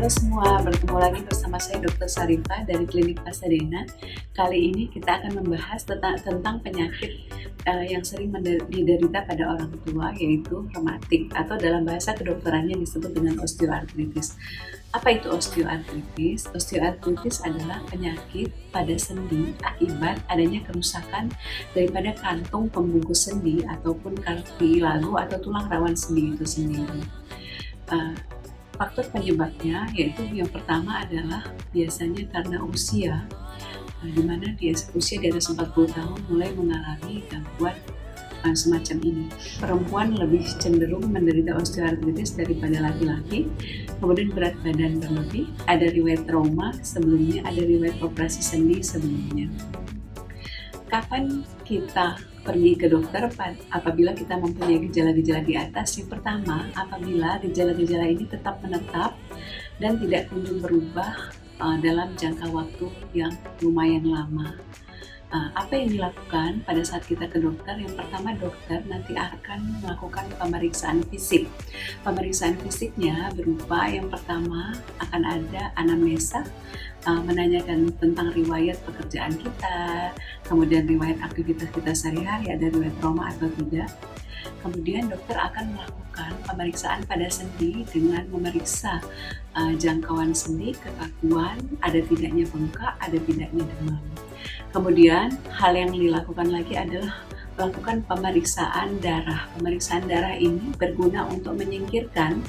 Halo semua, bertemu lagi bersama saya Dr. Sarifah dari Klinik Pasadena. Kali ini kita akan membahas tentang penyakit yang sering diderita pada orang tua, yaitu rematik atau dalam bahasa kedokterannya disebut dengan osteoartritis. Apa itu osteoartritis? Osteoartritis adalah penyakit pada sendi akibat adanya kerusakan daripada kantung pembungkus sendi ataupun kartilago atau tulang rawan sendi itu sendiri. Faktor penyebabnya yaitu yang pertama adalah biasanya karena usia, di mana usia di atas 40 tahun mulai mengalami gangguan semacam ini. Perempuan lebih cenderung menderita osteoartritis daripada laki-laki, kemudian berat badan berlebih, ada riwayat trauma sebelumnya, ada riwayat operasi sendi sebelumnya. Kapan kita pergi ke dokter apabila kita mempunyai gejala-gejala di atas? Yang pertama, apabila gejala-gejala ini tetap menetap dan tidak kunjung berubah dalam jangka waktu yang lumayan lama. Apa yang dilakukan pada saat kita ke dokter? Yang pertama, dokter nanti akan melakukan pemeriksaan fisik. Pemeriksaan fisiknya berupa yang pertama akan ada anamnesa, menanyakan tentang riwayat pekerjaan kita, kemudian riwayat aktivitas kita sehari-hari, ada riwayat trauma atau tidak. Kemudian dokter akan melakukan pemeriksaan pada sendi dengan memeriksa jangkauan sendi, kekakuan, ada tidaknya bengkak, ada tidaknya demam. Kemudian hal yang dilakukan lagi adalah melakukan pemeriksaan darah. Pemeriksaan darah ini berguna untuk menyingkirkan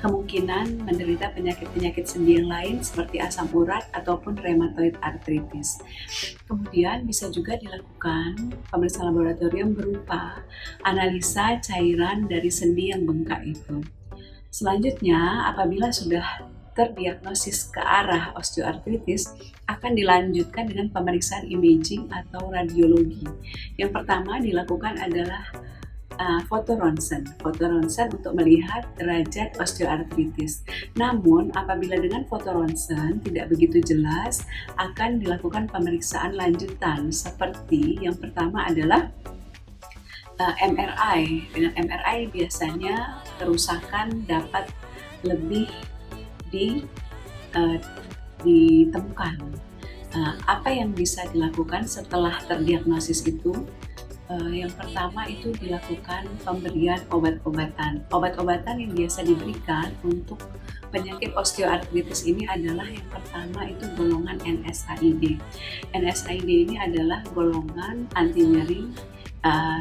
kemungkinan menderita penyakit-penyakit sendi yang lain seperti asam urat ataupun rheumatoid arthritis. Kemudian bisa juga dilakukan pemeriksaan laboratorium berupa analisa cairan dari sendi yang bengkak itu. Selanjutnya, apabila sudah terdiagnosis ke arah osteoartritis, akan dilanjutkan dengan pemeriksaan imaging atau radiologi. Yang pertama dilakukan adalah foto ronsen untuk melihat derajat osteoartritis. Namun apabila dengan foto ronsen tidak begitu jelas, akan dilakukan pemeriksaan lanjutan seperti yang pertama adalah MRI. Dengan MRI biasanya kerusakan dapat lebih ditemukan. Apa yang bisa dilakukan setelah terdiagnosis itu? Yang pertama itu dilakukan pemberian obat-obatan. Obat-obatan yang biasa diberikan untuk penyakit osteoartritis ini adalah yang pertama itu golongan NSAID. NSAID ini adalah golongan anti nyeri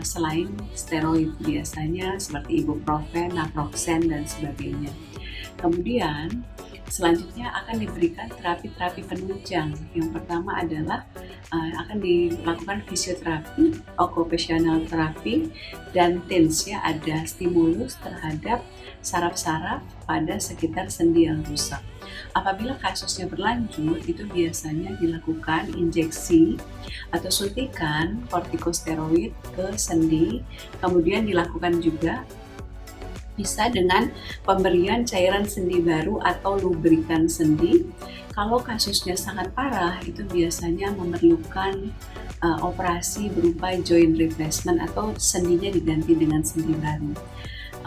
selain steroid, biasanya seperti ibuprofen, naproxen dan sebagainya. Kemudian selanjutnya akan diberikan terapi-terapi penunjang. Yang pertama adalah akan dilakukan fisioterapi, occupational therapy, dan TENS, ya, ada stimulus terhadap saraf-saraf pada sekitar sendi yang rusak. Apabila kasusnya berlanjut, itu biasanya dilakukan injeksi atau suntikan kortikosteroid ke sendi, kemudian dilakukan juga bisa dengan pemberian cairan sendi baru atau lubrikan sendi. Kalau kasusnya sangat parah, itu biasanya memerlukan operasi berupa joint replacement atau sendinya diganti dengan sendi baru.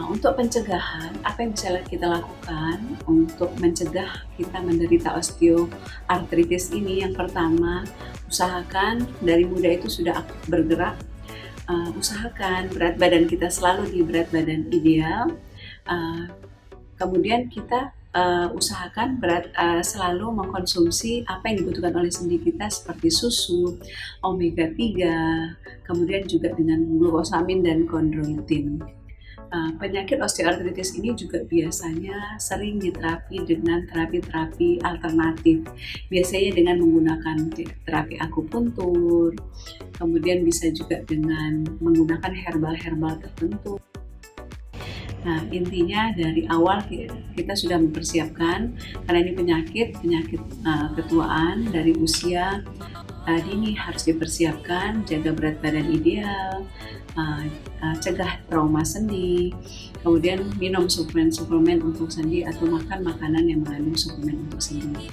Untuk pencegahan, apa yang bisa kita lakukan untuk mencegah kita menderita osteoartritis ini? Yang pertama, usahakan dari muda itu sudah aktif bergerak. Usahakan berat badan kita selalu di berat badan ideal. Kemudian kita usahakan selalu mengkonsumsi apa yang dibutuhkan oleh sendi kita seperti susu, omega 3, kemudian juga dengan glukosamin dan kondroitin. Penyakit osteoartritis ini juga biasanya sering diterapi dengan terapi-terapi alternatif, biasanya dengan menggunakan terapi akupuntur, kemudian bisa juga dengan menggunakan herbal-herbal tertentu. Nah, intinya dari awal kita sudah mempersiapkan, karena ini penyakit ketuaan, dari usia dini harus dipersiapkan, jaga berat badan ideal, cegah trauma sendi, kemudian minum suplemen untuk sendi atau makan makanan yang mengandung suplemen untuk sendi.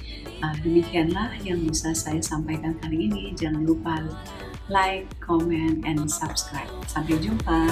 Demikianlah yang bisa saya sampaikan kali ini. Jangan lupa like, comment, and subscribe. Sampai jumpa.